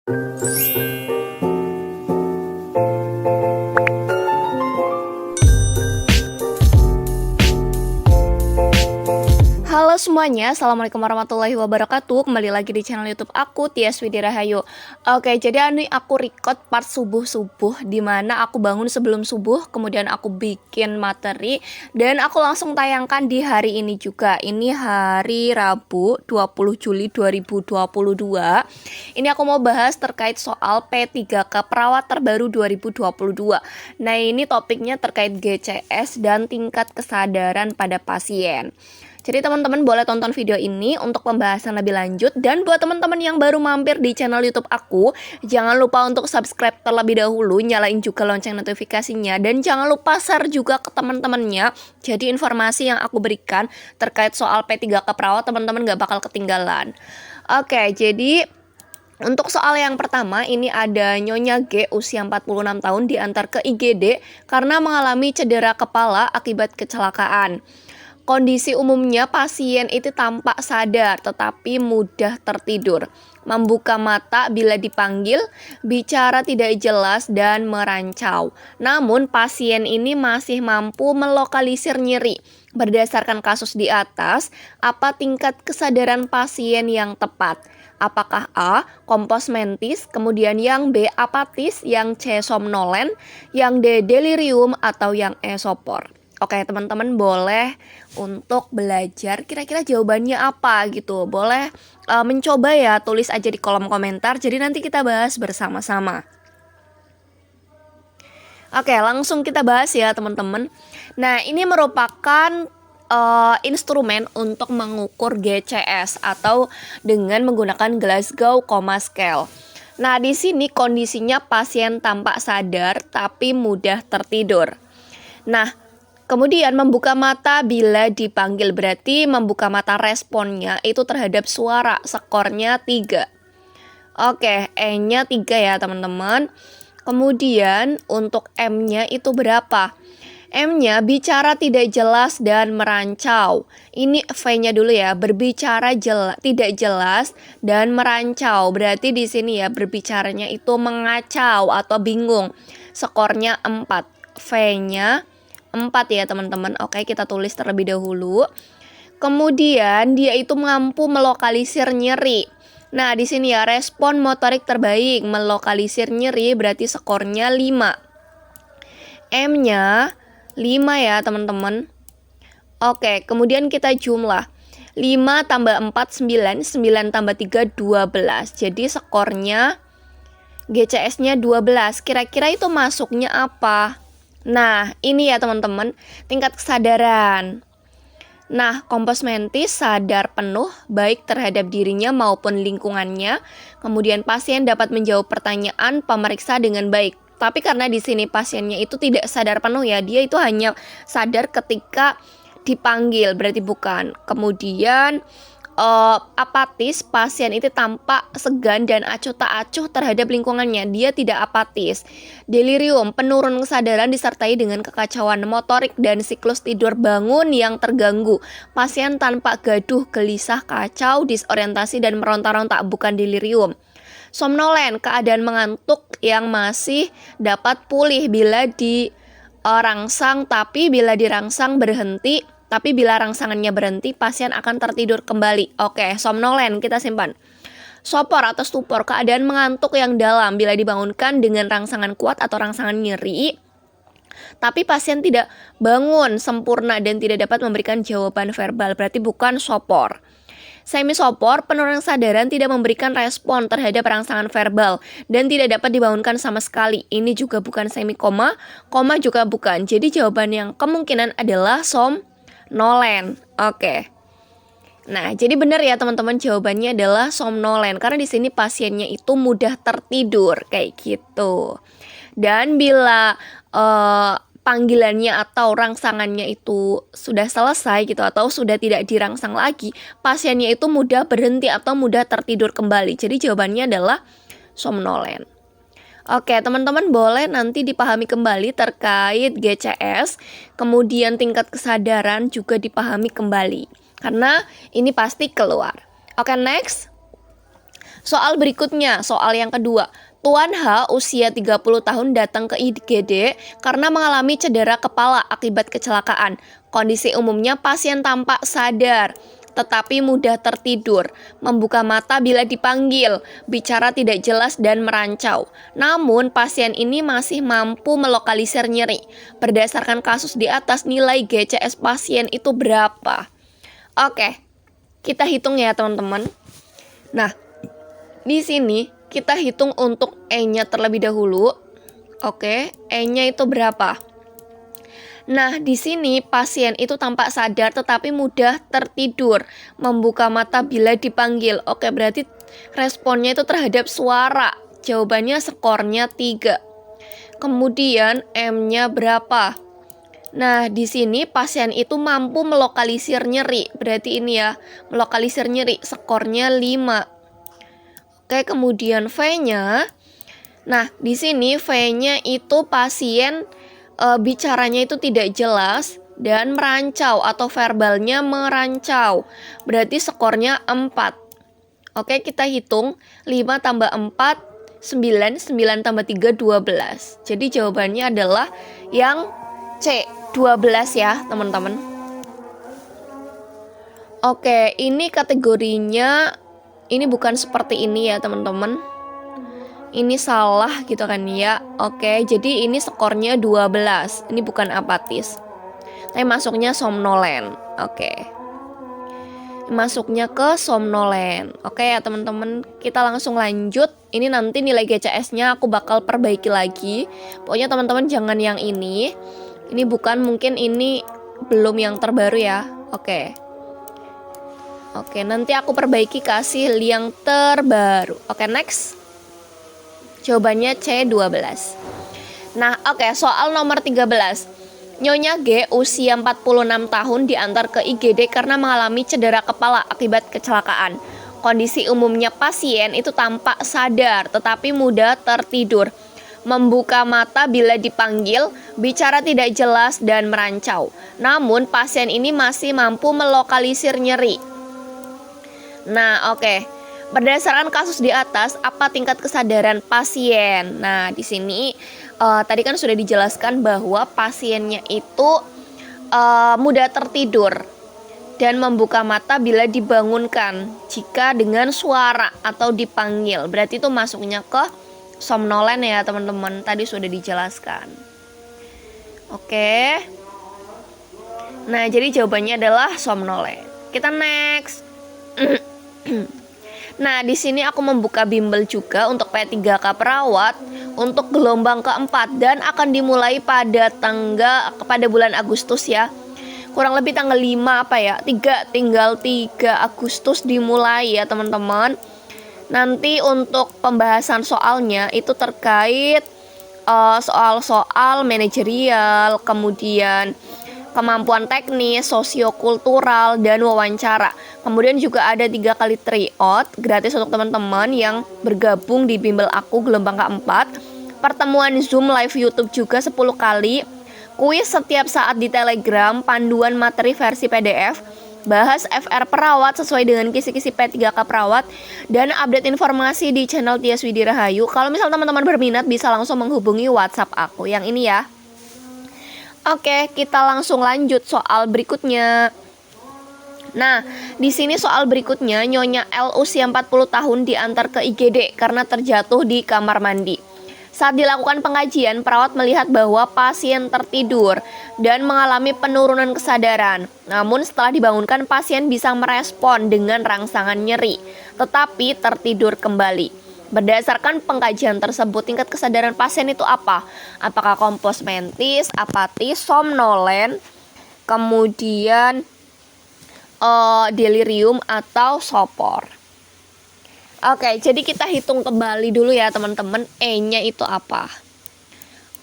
Halo semuanya, Assalamualaikum warahmatullahi wabarakatuh. Kembali lagi di channel YouTube aku, Tias Widirahayu. Oke, jadi ini aku record part subuh-subuh, dimana aku bangun sebelum subuh, kemudian aku bikin materi, dan aku langsung tayangkan di hari ini juga. Ini hari Rabu, 20 Juli 2022. Ini aku mau bahas terkait soal P3K Perawat Terbaru 2022. Nah, ini topiknya terkait GCS dan tingkat kesadaran pada pasien. Jadi teman-teman boleh tonton video ini untuk pembahasan lebih lanjut. Dan buat teman-teman yang baru mampir di channel YouTube aku, jangan lupa untuk subscribe terlebih dahulu, nyalain juga lonceng notifikasinya, dan jangan lupa share juga ke teman-temannya. Jadi informasi yang aku berikan terkait soal P3K Perawat teman-teman gak bakal ketinggalan. Oke, jadi untuk soal yang pertama, ini ada Nyonya G usia 46 tahun diantar ke IGD karena mengalami cedera kepala akibat kecelakaan. Kondisi umumnya pasien itu tampak sadar tetapi mudah tertidur, membuka mata bila dipanggil, bicara tidak jelas dan merancau. Namun pasien ini masih mampu melokalisir nyeri. Berdasarkan kasus di atas, apa tingkat kesadaran pasien yang tepat? Apakah A. kompos mentis, kemudian yang B. apatis, yang C. somnolen, yang D. delirium, atau yang E. sopor? Oke, teman-teman boleh untuk belajar kira-kira jawabannya apa gitu. Boleh mencoba ya, tulis aja di kolom komentar. Jadi nanti kita bahas bersama-sama. Oke, langsung kita bahas ya teman-teman. Nah, ini merupakan instrumen untuk mengukur GCS atau dengan menggunakan Glasgow Coma Scale. Nah, di sini kondisinya pasien tampak sadar tapi mudah tertidur. Nah, kemudian membuka mata bila dipanggil, berarti membuka mata responnya itu terhadap suara, skornya 3. Oke, E-nya 3 ya teman-teman. Kemudian untuk M-nya itu berapa? M-nya bicara tidak jelas dan merancau. Ini V-nya dulu ya, berbicara tidak jelas dan merancau. Berarti di sini ya berbicaranya itu mengacau atau bingung. Skornya 4. V-nya 4 ya teman-teman. Oke, kita tulis terlebih dahulu. Kemudian dia itu mampu melokalisir nyeri. Nah, di sini ya respon motorik terbaik, melokalisir nyeri berarti skornya 5. M-nya 5 ya teman-teman. Oke, kemudian kita jumlah. 5 tambah 4 9, 9 tambah 3 12. Jadi skornya GCS-nya 12. Kira-kira itu masuknya apa? Nah, ini ya teman-teman, tingkat kesadaran. Nah, kompos mentis sadar penuh baik terhadap dirinya maupun lingkungannya. Kemudian pasien dapat menjawab pertanyaan pemeriksa dengan baik. Tapi karena di sini pasiennya itu tidak sadar penuh ya, dia itu hanya sadar ketika dipanggil, berarti bukan. Kemudian apatis, pasien itu tampak segan dan acuh tak acuh terhadap lingkungannya. Dia tidak apatis. Delirium, penurun kesadaran disertai dengan kekacauan motorik dan siklus tidur bangun yang terganggu. Pasien tampak gaduh, gelisah, kacau, disorientasi dan meronta-ronta, bukan delirium. Somnolen, keadaan mengantuk yang masih dapat pulih bila dirangsang, tapi bila dirangsang berhenti. Tapi bila rangsangannya berhenti, pasien akan tertidur kembali. Oke, somnolen kita simpan. Sopor atau stupor, keadaan mengantuk yang dalam bila dibangunkan dengan rangsangan kuat atau rangsangan nyeri. Tapi pasien tidak bangun sempurna dan tidak dapat memberikan jawaban verbal, berarti bukan sopor. Semisopor, penurunan kesadaran tidak memberikan respon terhadap rangsangan verbal dan tidak dapat dibangunkan sama sekali. Ini juga bukan semikoma, koma juga bukan. Jadi jawaban yang kemungkinan adalah somnolen. Oke. Nah, jadi benar ya teman-teman, jawabannya adalah somnolen karena di sini pasiennya itu mudah tertidur kayak gitu. Dan bila panggilannya atau rangsangannya itu sudah selesai gitu atau sudah tidak dirangsang lagi, pasiennya itu mudah berhenti atau mudah tertidur kembali. Jadi jawabannya adalah somnolen. Oke, teman-teman boleh nanti dipahami kembali terkait GCS, kemudian tingkat kesadaran juga dipahami kembali karena ini pasti keluar. Oke, next. Soal berikutnya, soal yang kedua. Tuan H usia 30 tahun datang ke IGD karena mengalami cedera kepala akibat kecelakaan. Kondisi umumnya pasien tampak sadar, tetapi mudah tertidur, membuka mata bila dipanggil, bicara tidak jelas dan merancau. Namun pasien ini masih mampu melokalisir nyeri. Berdasarkan kasus di atas, nilai GCS pasien itu berapa? Oke, kita hitung ya teman-teman. Nah, di sini kita hitung untuk E-nya terlebih dahulu. Oke, E-nya itu berapa? Nah, di sini pasien itu tampak sadar tetapi mudah tertidur, membuka mata bila dipanggil. Oke, berarti responnya itu terhadap suara. Jawabannya skornya 3. Kemudian M-nya berapa? Nah, di sini pasien itu mampu melokalisir nyeri. Berarti ini ya, melokalisir nyeri, skornya 5. Oke, kemudian V-nya. Nah, di sini V-nya itu pasien bicaranya itu tidak jelas dan merancau atau verbalnya merancau. Berarti skornya 4. Oke, kita hitung 5 tambah 4, 9, 9 tambah 3, 12. Jadi jawabannya adalah yang C, 12 ya teman-teman. Oke, ini kategorinya ini bukan seperti ini ya teman-teman. Ini salah gitu kan ya. Oke, jadi ini skornya 12. Ini bukan apatis, tapi masuknya somnolen. Oke, masuknya ke somnolen. Oke ya teman-teman, kita langsung lanjut. Ini nanti nilai GCS-nya aku bakal perbaiki lagi. Pokoknya teman-teman jangan yang ini. Ini bukan, mungkin ini belum yang terbaru ya. Oke, nanti aku perbaiki kasih yang terbaru. Oke, next. Jawabannya C12. Nah, oke, soal nomor 13. Nyonya G usia 46 tahun diantar ke IGD karena mengalami cedera kepala akibat kecelakaan. Kondisi umumnya pasien itu tampak sadar tetapi mudah tertidur, membuka mata bila dipanggil, bicara tidak jelas dan merancau. Namun pasien ini masih mampu melokalisir nyeri. Nah, oke. Berdasarkan kasus di atas, apa tingkat kesadaran pasien? Nah, di sini tadi kan sudah dijelaskan bahwa pasiennya itu mudah tertidur dan membuka mata bila dibangunkan jika dengan suara atau dipanggil. Berarti itu masuknya ke somnolen ya teman-teman. Tadi sudah dijelaskan. Oke. Nah, jadi jawabannya adalah somnolen. Kita next. Nah, di sini aku membuka bimbel juga untuk P3K perawat untuk gelombang keempat dan akan dimulai pada bulan Agustus ya. Kurang lebih tanggal 5 tinggal 3 Agustus dimulai ya, teman-teman. Nanti untuk pembahasan soalnya itu terkait soal-soal manajerial, kemudian kemampuan teknis, sosiokultural, dan wawancara. Kemudian juga ada 3 kali tryout gratis untuk teman-teman yang bergabung di bimbel aku gelombang keempat. Pertemuan Zoom live YouTube juga 10 kali. Kuis setiap saat di Telegram, panduan materi versi PDF, bahas FR perawat sesuai dengan kisi-kisi P3K perawat, dan update informasi di channel Tias Widi Rahayu. Kalau misal teman-teman berminat bisa langsung menghubungi WhatsApp aku yang ini ya. Oke, kita langsung lanjut soal berikutnya. Nah, di sini soal berikutnya, Nyonya L usia 40 tahun diantar ke IGD karena terjatuh di kamar mandi. Saat dilakukan pengajian, perawat melihat bahwa pasien tertidur dan mengalami penurunan kesadaran. Namun setelah dibangunkan, pasien bisa merespon dengan rangsangan nyeri, tetapi tertidur kembali. Berdasarkan pengkajian tersebut, tingkat kesadaran pasien itu apa? Apakah kompos mentis, apatis, somnolen, kemudian delirium atau sopor? Oke, jadi kita hitung kembali dulu ya teman-teman, E-nya itu apa?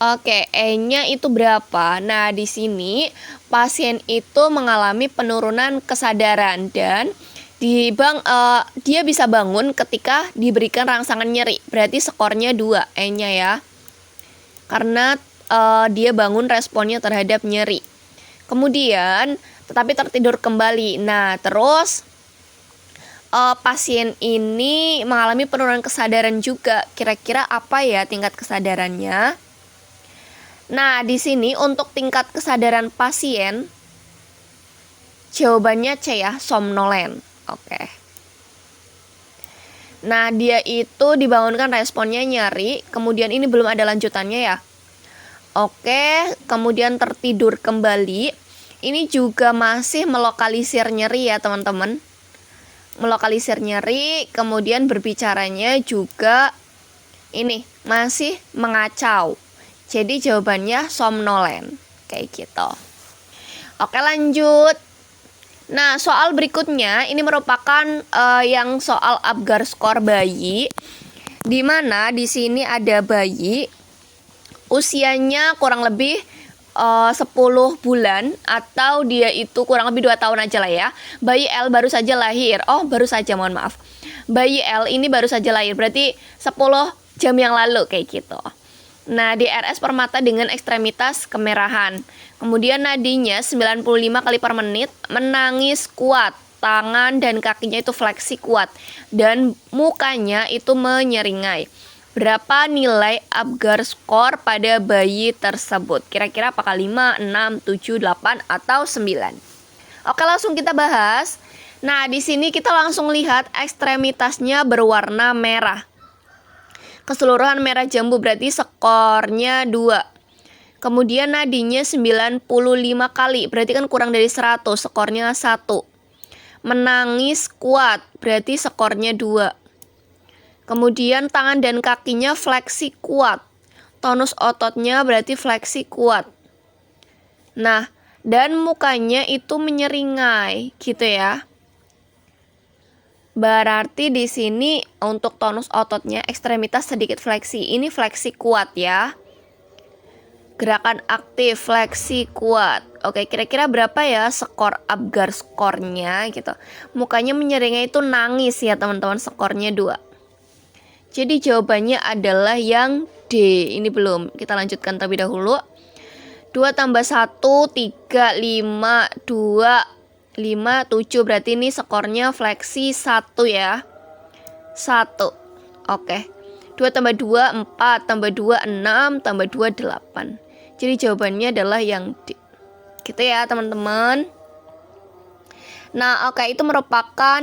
Oke, E-nya itu berapa? Nah, di sini pasien itu mengalami penurunan kesadaran dan dia bisa bangun ketika diberikan rangsangan nyeri. Berarti skornya 2 E-nya ya. Karena dia bangun responnya terhadap nyeri. Kemudian tetapi tertidur kembali. Nah, terus pasien ini mengalami penurunan kesadaran juga. Kira-kira apa ya tingkat kesadarannya? Nah, di sini untuk tingkat kesadaran pasien, jawabannya C ya, somnolen. Oke. Nah, dia itu dibangunkan responnya nyeri, kemudian ini belum ada lanjutannya ya. Oke, kemudian tertidur kembali. Ini juga masih melokalisir nyeri ya, teman-teman. Melokalisir nyeri, kemudian berbicaranya juga ini masih mengacau. Jadi jawabannya somnolen, kayak gitu. Oke, lanjut. Nah, soal berikutnya ini merupakan yang soal Apgar skor bayi, di mana di sini ada bayi usianya kurang lebih 10 bulan, atau dia itu kurang lebih 2 tahun aja lah ya. Bayi L baru saja lahir. Oh, baru saja, mohon maaf. Bayi L ini baru saja lahir, berarti 10 jam yang lalu kayak gitu. Nah, di RS permata dengan ekstremitas kemerahan. Kemudian nadinya 95 kali per menit, menangis kuat, tangan dan kakinya itu fleksi kuat, dan mukanya itu menyeringai. Berapa nilai Apgar skor pada bayi tersebut? Kira-kira apakah 5, 6, 7, 8, atau 9? Oke, langsung kita bahas. Nah, di sini kita langsung lihat ekstremitasnya berwarna merah. Keseluruhan merah jambu, berarti skornya 2. Kemudian nadinya 95 kali, berarti kan kurang dari 100, skornya 1. Menangis kuat, berarti skornya 2. Kemudian tangan dan kakinya fleksi kuat, tonus ototnya berarti fleksi kuat. Nah, dan mukanya itu menyeringai, gitu ya. Berarti di sini untuk tonus ototnya ekstremitas sedikit fleksi. Ini fleksi kuat ya. Gerakan aktif, fleksi kuat. Oke, kira-kira berapa ya skor Apgar skornya gitu. Mukanya menyeringai itu nangis ya teman-teman, skornya 2. Jadi jawabannya adalah yang D. Ini belum, kita lanjutkan terlebih dahulu. 2 tambah 1, 3, 5, 2, 5, 7, berarti ini skornya fleksi 1 ya. 1. Oke. 2 tambah 2, 4, tambah 2, 6, tambah 2, 8. Jadi jawabannya adalah yang D. Gitu ya teman-teman. Nah, oke, itu merupakan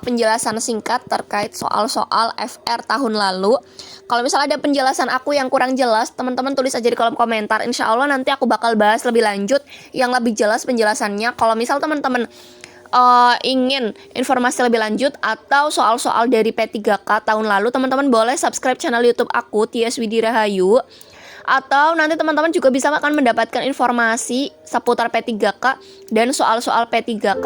penjelasan singkat terkait soal-soal FR tahun lalu. Kalau misalnya ada penjelasan aku yang kurang jelas, teman-teman tulis aja di kolom komentar. Insya Allah nanti aku bakal bahas lebih lanjut yang lebih jelas penjelasannya. Kalau misal teman-teman ingin informasi lebih lanjut atau soal-soal dari P3K tahun lalu, teman-teman boleh subscribe channel YouTube aku, Tias Widi Rahayu. Atau nanti teman-teman juga bisa akan mendapatkan informasi seputar P3K dan soal-soal P3K.